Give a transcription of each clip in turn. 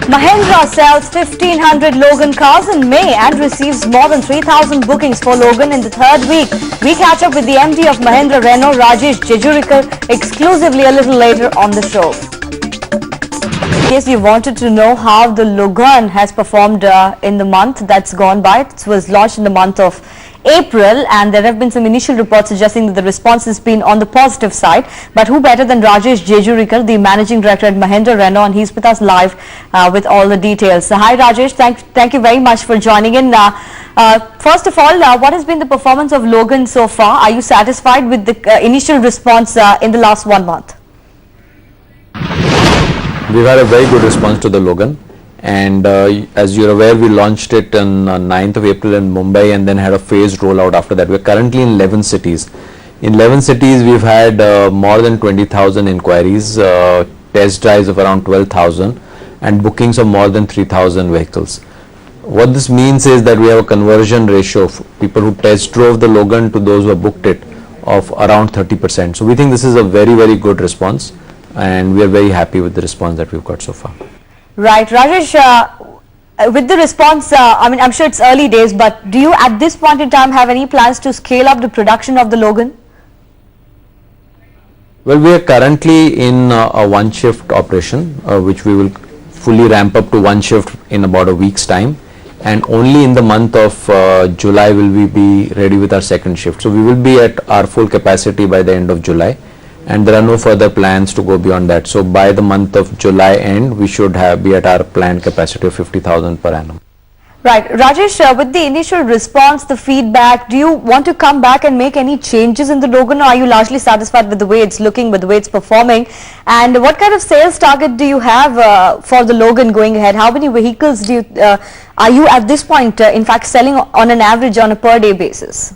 Mahindra sells 1,500 Logan cars in May and receives more than 3,000 bookings for Logan in the third week. We catch up with the MD of Mahindra Renault, Rajesh Jejurikar, exclusively a little later on the show. In case you wanted to know how the Logan has performed in the month that's gone by, it was launched in the month of April, and there have been some initial reports suggesting that the response has been on the positive side. But who better than Rajesh Jejurikar, the Managing Director at Mahindra Renault, and he's with us live with all the details. So, hi Rajesh, thank you very much for joining in. First of all, what has been the performance of Logan so far? Are you satisfied with the initial response in the last 1 month? We've had a very good response to the Logan, and as you're aware, we launched it on 9th of April in Mumbai and then had a phased rollout after that. We're currently in 11 cities. In 11 cities, we've had more than 20,000 inquiries, test drives of around 12,000 and bookings of more than 3,000 vehicles. What this means is that we have a conversion ratio of people who test drove the Logan to those who have booked it of around 30%. So we think this is a very, very good response, and we are very happy with the response that we've got so far. Right, Rajesh, with the response, I mean, I'm sure it's early days, but do you at this point in time have any plans to scale up the production of the Logan? Well, we are currently in a one shift operation, which we will fully ramp up to one shift in about a week's time, and only in the month of July will we be ready with our second shift. So we will be at our full capacity by the end of July, and there are no further plans to go beyond that. So by the month of July end, we should be at our planned capacity of 50,000 per annum. Right. Rajesh, with the initial response, the feedback, do you want to come back and make any changes in the Logan, or are you largely satisfied with the way it's looking, with the way it's performing? And what kind of sales target do you have for the Logan going ahead? How many vehicles do you, are you at this point, in fact, selling on an average on a per day basis?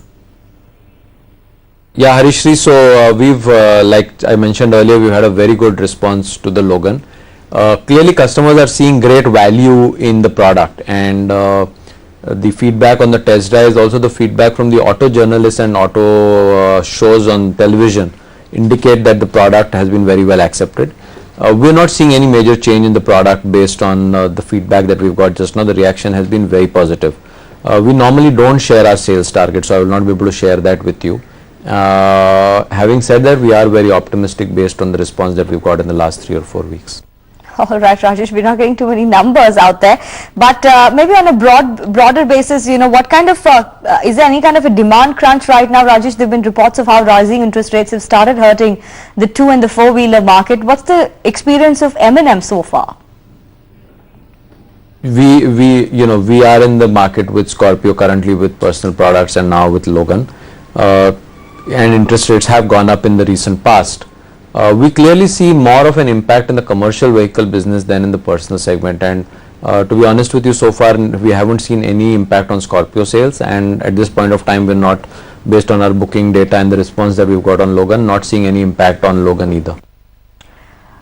Yeah, Harishri, so we've, like I mentioned earlier, we've had a very good response to the Logan. Clearly, customers are seeing great value in the product, and the feedback on the test drive, also the feedback from the auto journalists and auto shows on television indicate that the product has been very well accepted. We're not seeing any major change in the product based on the feedback that we've got just now. The reaction has been very positive. We normally don't share our sales target, so I will not be able to share that with you. Having said that, we are very optimistic based on the response that we've got in the last 3 or 4 weeks. All right, Rajesh, we're not getting too many numbers out there, but maybe on a broader basis, you know, what kind of, is there any kind of a demand crunch right now, Rajesh? There have been reports of how rising interest rates have started hurting the 2 and the 4-wheeler market. What's the experience of M&M so far? We are in the market with Scorpio currently, with personal products, and now with Logan. And interest rates have gone up in the recent past. We clearly see more of an impact in the commercial vehicle business than in the personal segment, and to be honest with you, so far we haven't seen any impact on Scorpio sales, and at this point of time we're not, based on our booking data and the response that we've got on Logan, not seeing any impact on Logan either.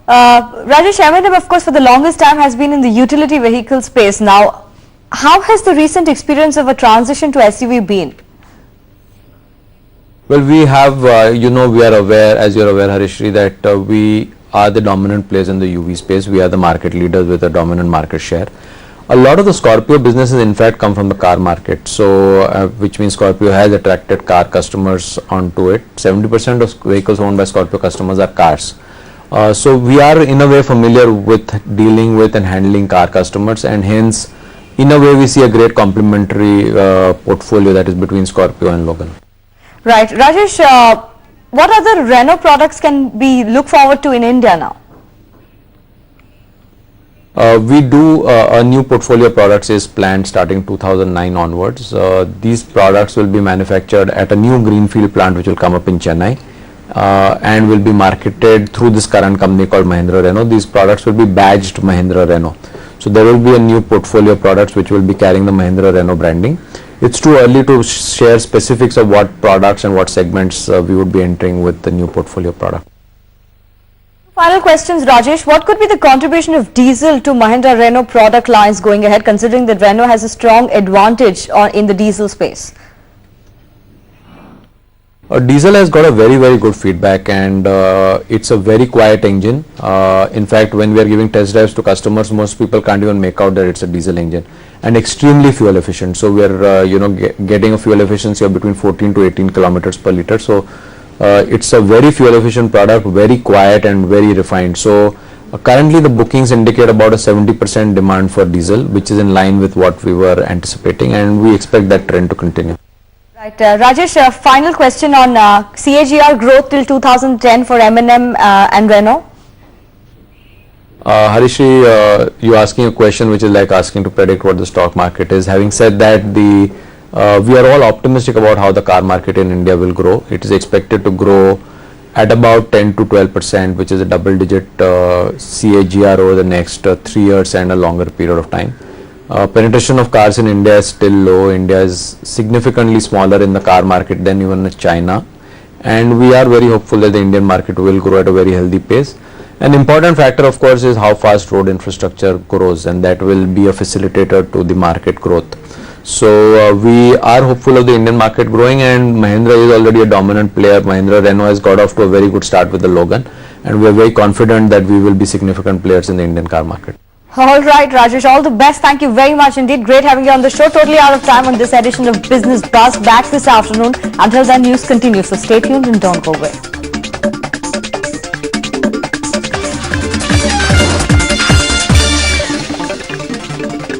Rajesh, M&M of course for the longest time has been in the utility vehicle space. Now, how has the recent experience of a transition to SUV been? Well, we have, we are aware, as you're aware, Harishri, that we are the dominant players in the UV space. We are the market leaders with a dominant market share. A lot of the Scorpio businesses, in fact, come from the car market. So, which means Scorpio has attracted car customers onto it. 70% of vehicles owned by Scorpio customers are cars. So, we are in a way familiar with dealing with and handling car customers, and hence, in a way, we see a great complementary portfolio that is between Scorpio and Logan. Right. Rajesh, what other Renault products can we look forward to in India now? We do a new portfolio of products is planned starting 2009 onwards. These products will be manufactured at a new greenfield plant which will come up in Chennai and will be marketed through this current company called Mahindra Renault. These products will be badged Mahindra Renault. So there will be a new portfolio of products which will be carrying the Mahindra Renault branding. It's too early to share specifics of what products and what segments we would be entering with the new portfolio product. Final questions, Rajesh. What could be the contribution of diesel to Mahindra Renault product lines going ahead, considering that Renault has a strong advantage in the diesel space? Diesel has got a very good feedback, and it's a very quiet engine. In fact, when we are giving test drives to customers, most people can't even make out that it's a diesel engine, and extremely fuel efficient. So we are getting a fuel efficiency of between 14 to 18 kilometers per liter. So it's a very fuel efficient product, very quiet and very refined. So currently the bookings indicate about a 70% demand for diesel, which is in line with what we were anticipating, and we expect that trend to continue. Right, Rajesh, final question on CAGR growth till 2010 for M&M and Renault. Harishri, you're asking a question which is like asking to predict what the stock market is. Having said that, we are all optimistic about how the car market in India will grow. It is expected to grow at about 10 to 12%, which is a double-digit CAGR over the next 3 years and a longer period of time. Penetration of cars in India is still low. India is significantly smaller in the car market than even China, and we are very hopeful that the Indian market will grow at a very healthy pace. An important factor, of course, is how fast road infrastructure grows, and that will be a facilitator to the market growth. So we are hopeful of the Indian market growing, and Mahindra is already a dominant player. Mahindra Renault has got off to a very good start with the Logan, and we are very confident that we will be significant players in the Indian car market. All right, Rajesh, all the best. Thank you very much indeed. Great having you on the show. Totally out of time on this edition of Business Buzz. Back this afternoon. Until then, news continues. So stay tuned and don't go away.